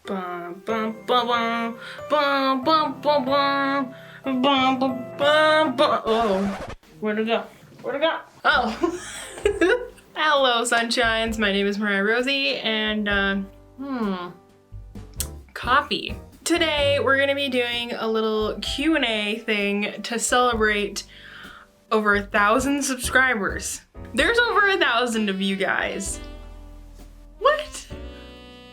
Bum, bum, bum, bum, bum, bum, bum, bum, bum, bum, bum, bum. Oh, where'd it go? Where'd it go? Oh. Hello, sunshines. My name is Mariah Rosie, and coffee. Today we're gonna be doing a little Q&A thing to celebrate over 1,000 subscribers. There's over 1,000 of you guys. What?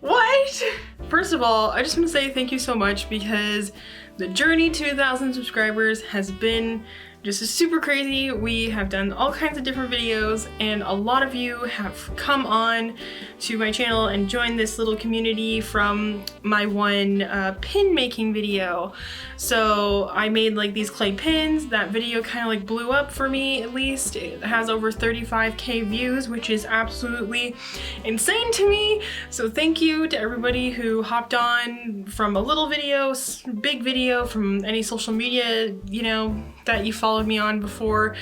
What? First of all, I just want to say thank you so much because the journey to 1,000 subscribers has been just super crazy. We have done all kinds of different videos and a lot of you have come on to my channel and joined this little community from my one pin making video. So I made like these clay pins. That video kind of like blew up for me, at least. It has over 35k views, which is absolutely insane to me. So thank you to everybody who hopped on from a little video, big video, from any social media, you know, that you followed me on before,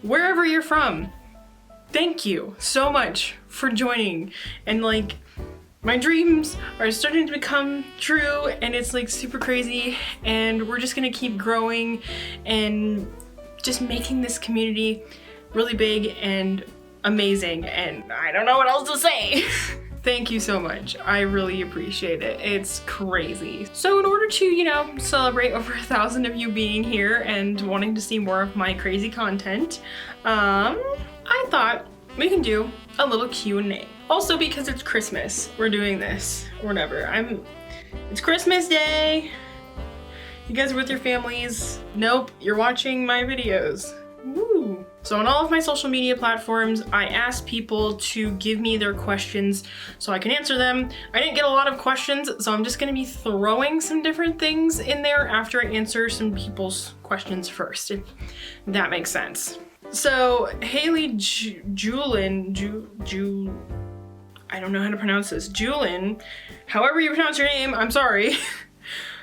wherever you're from. Thank you so much for joining. And like, my dreams are starting to become true and it's like super crazy, and we're just gonna keep growing and just making this community really big and amazing, and I don't know what else to say. Thank you so much. I really appreciate it. It's crazy. So in order to, you know, celebrate over 1,000 of you being here and wanting to see more of my crazy content, I thought we can do a little Q&A. Also because it's Christmas, we're doing this, or whatever. It's Christmas Day. You guys are with your families. Nope, you're watching my videos. Woo. So on all of my social media platforms, I asked people to give me their questions so I can answer them. I didn't get a lot of questions, so I'm just gonna be throwing some different things in there after I answer some people's questions first, if that makes sense. So Haley Julin, I don't know how to pronounce this, Julin, however you pronounce your name, I'm sorry.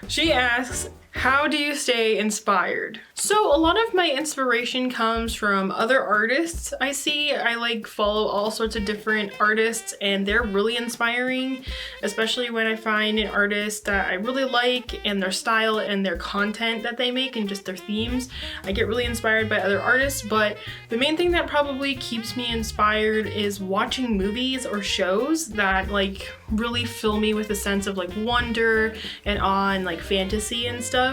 She asks, how do you stay inspired? So a lot of my inspiration comes from other artists I see. I like follow all sorts of different artists and they're really inspiring, especially when I find an artist that I really like and their style and their content that they make and just their themes. I get really inspired by other artists, but the main thing that probably keeps me inspired is watching movies or shows that like really fill me with a sense of like wonder and awe and like fantasy and stuff.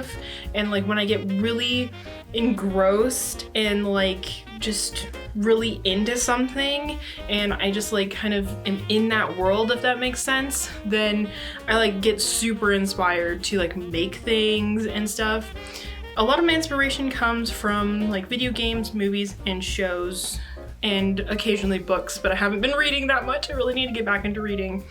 And like when I get really engrossed and like just really into something and I just like kind of am in that world, if that makes sense, then I like get super inspired to like make things and stuff. A lot of my inspiration comes from like video games, movies, and shows, and occasionally books, but I haven't been reading that much. I really need to get back into reading.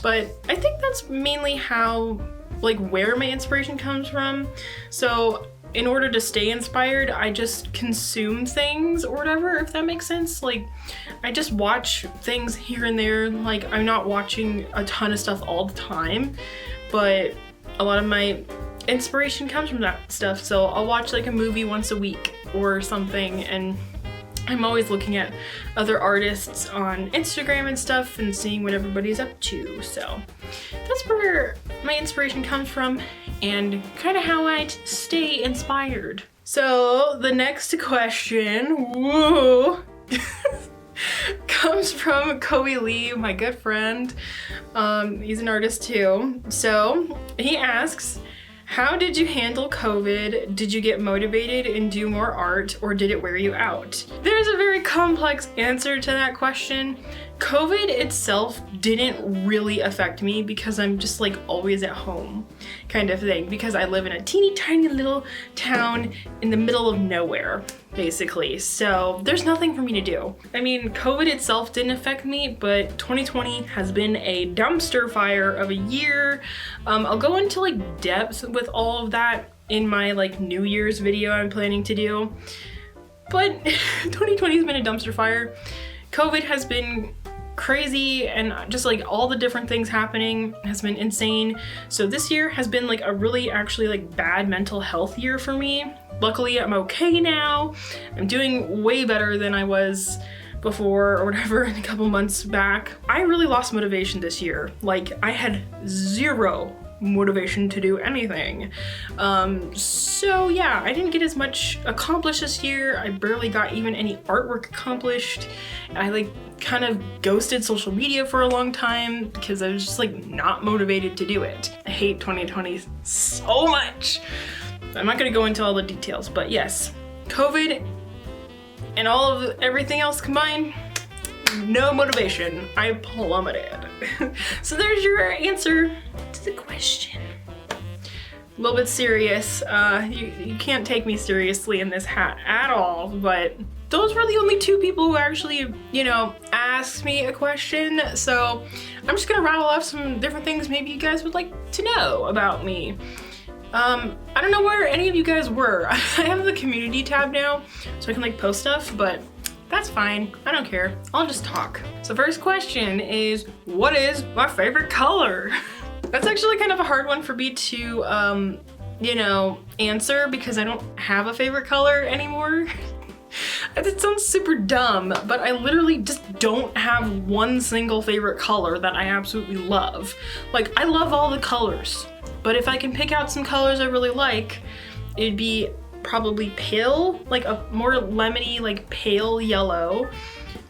But I think that's mainly how, like, where my inspiration comes from. So in order to stay inspired, I just consume things or whatever, if that makes sense. Like, I just watch things here and there. Like, I'm not watching a ton of stuff all the time, but a lot of my inspiration comes from that stuff. So I'll watch like a movie once a week or something, and I'm always looking at other artists on Instagram and stuff and seeing what everybody's up to. So that's where my inspiration comes from and kind of how I stay inspired. So the next question, woo, comes from Kobe Lee, my good friend. He's an artist too. So he asks, how did you handle COVID? Did you get motivated and do more art, or did it wear you out? There's a very complex answer to that question. COVID itself didn't really affect me because I'm just like always at home kind of thing, because I live in a teeny tiny little town in the middle of nowhere, basically. So there's nothing for me to do. I mean, COVID itself didn't affect me, but 2020 has been a dumpster fire of a year. I'll go into like depth with all of that in my like New Year's video I'm planning to do. But 2020 has been a dumpster fire. COVID has been crazy, and just like all the different things happening has been insane. So this year has been like a really actually like bad mental health year for me. Luckily I'm okay now. I'm doing way better than I was before or whatever, a couple months back, I really lost motivation this year. Like, I had zero motivation to do anything. So yeah, I didn't get as much accomplished this year. I barely got even any artwork accomplished. I like kind of ghosted social media for a long time because I was just like not motivated to do it. I hate 2020 so much. I'm not gonna go into all the details, but yes, COVID and all of everything else combined, no motivation. I plummeted. So there's your answer to the question. A little bit serious. You can't take me seriously in this hat at all, but those were the only two people who actually, you know, asked me a question. So I'm just gonna rattle off some different things maybe you guys would like to know about me. I don't know where any of you guys were. I have the community tab now, so I can like post stuff, but that's fine. I don't care. I'll just talk. So first question is, what is my favorite color? That's actually kind of a hard one for me to, you know, answer because I don't have a favorite color anymore. It sounds super dumb, but I literally just don't have one single favorite color that I absolutely love. Like, I love all the colors, but if I can pick out some colors I really like, it'd be probably pale, like a more lemony, like pale yellow,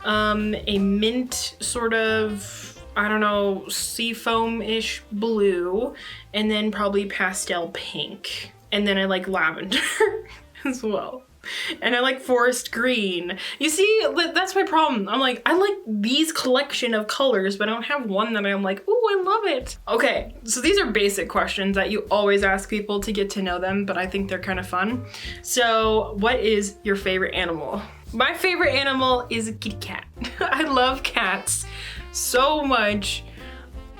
a mint sort of, I don't know, seafoam-ish blue, and then probably pastel pink. And then I like lavender as well. And I like forest green. You see, that's my problem. I'm like, I like these collection of colors, but I don't have one that I'm like, ooh, I love it. Okay, so these are basic questions that you always ask people to get to know them, but I think they're kind of fun. So what is your favorite animal? My favorite animal is a kitty cat. I love cats so much.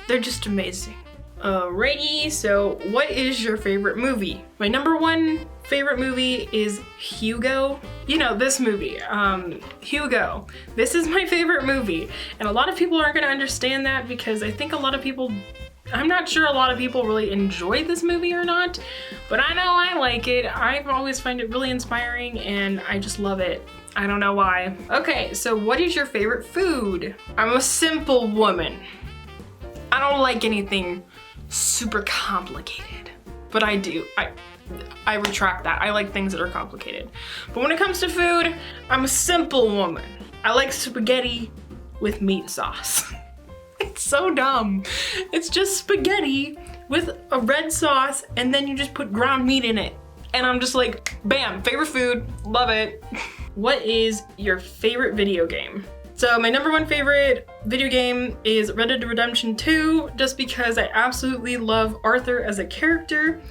They're just amazing. Alrighty, so what is your favorite movie? My number one favorite movie is Hugo. You know, this movie, Hugo. This is my favorite movie. And a lot of people aren't gonna understand that because I think a lot of people, I'm not sure a lot of people really enjoy this movie or not, but I know I like it. I've always find it really inspiring and I just love it. I don't know why. Okay, so what is your favorite food? I'm a simple woman. I don't like anything super complicated, but I do. I retract that. I like things that are complicated. But when it comes to food, I'm a simple woman. I like spaghetti with meat sauce. It's so dumb. It's just spaghetti with a red sauce and then you just put ground meat in it. And I'm just like, bam, favorite food, love it. What is your favorite video game? So my number one favorite video game is Red Dead Redemption 2, just because I absolutely love Arthur as a character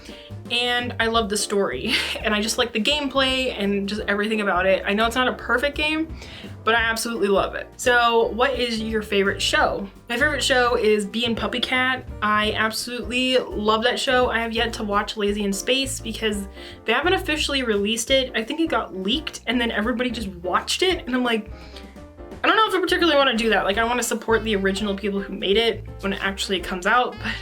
and I love the story and I just like the gameplay and just everything about it. I know it's not a perfect game, but I absolutely love it. So what is your favorite show? My favorite show is Bee and PuppyCat. I absolutely love that show. I have yet to watch Lazy in Space because they haven't officially released it. I think it got leaked and then everybody just watched it and I'm like, I don't know if I particularly want to do that. Like, I want to support the original people who made it when it actually comes out, but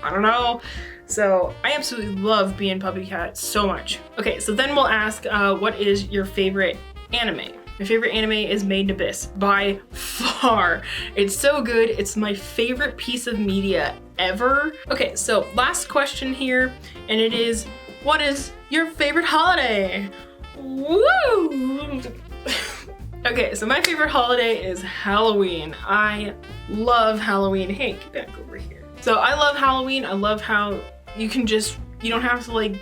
I don't know. So I absolutely love Bee and PuppyCat so much. Okay, so then we'll ask, what is your favorite anime? My favorite anime is Made in Abyss, by far. It's so good. It's my favorite piece of media ever. Okay, so last question here, and it is, what is your favorite holiday? Woo! Okay, so my favorite holiday is Halloween. I love Halloween. Hey, get back over here. So I love Halloween. I love how you can just, you don't have to like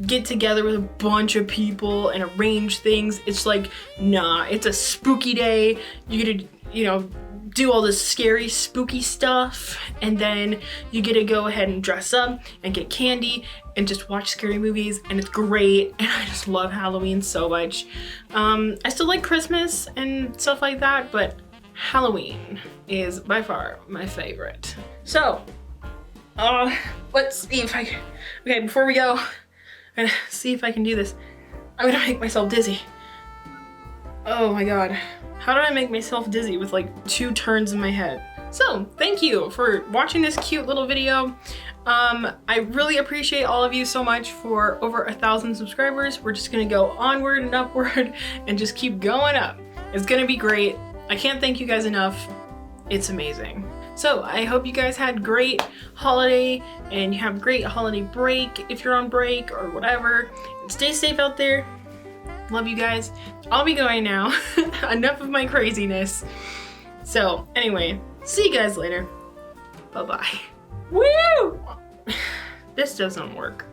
get together with a bunch of people and arrange things. It's like, nah, it's a spooky day. You get to, you know, do all this scary, spooky stuff, and then you get to go ahead and dress up and get candy and just watch scary movies, and it's great, and I just love Halloween so much. I still like Christmas and stuff like that, but Halloween is by far my favorite. So, let's see if I can, okay, before we go, I'm gonna see if I can do this. I'm gonna make myself dizzy. Oh my God. How do I make myself dizzy with like 2 turns in my head? So thank you for watching this cute little video. I really appreciate all of you so much for over 1,000 subscribers. We're just gonna go onward and upward and just keep going up. It's gonna be great. I can't thank you guys enough. It's amazing. So I hope you guys had great holiday and you have a great holiday break if you're on break or whatever. And stay safe out there. Love you guys. I'll be going now. Enough of my craziness. So anyway, see you guys later. Bye-bye. Woo! This doesn't work.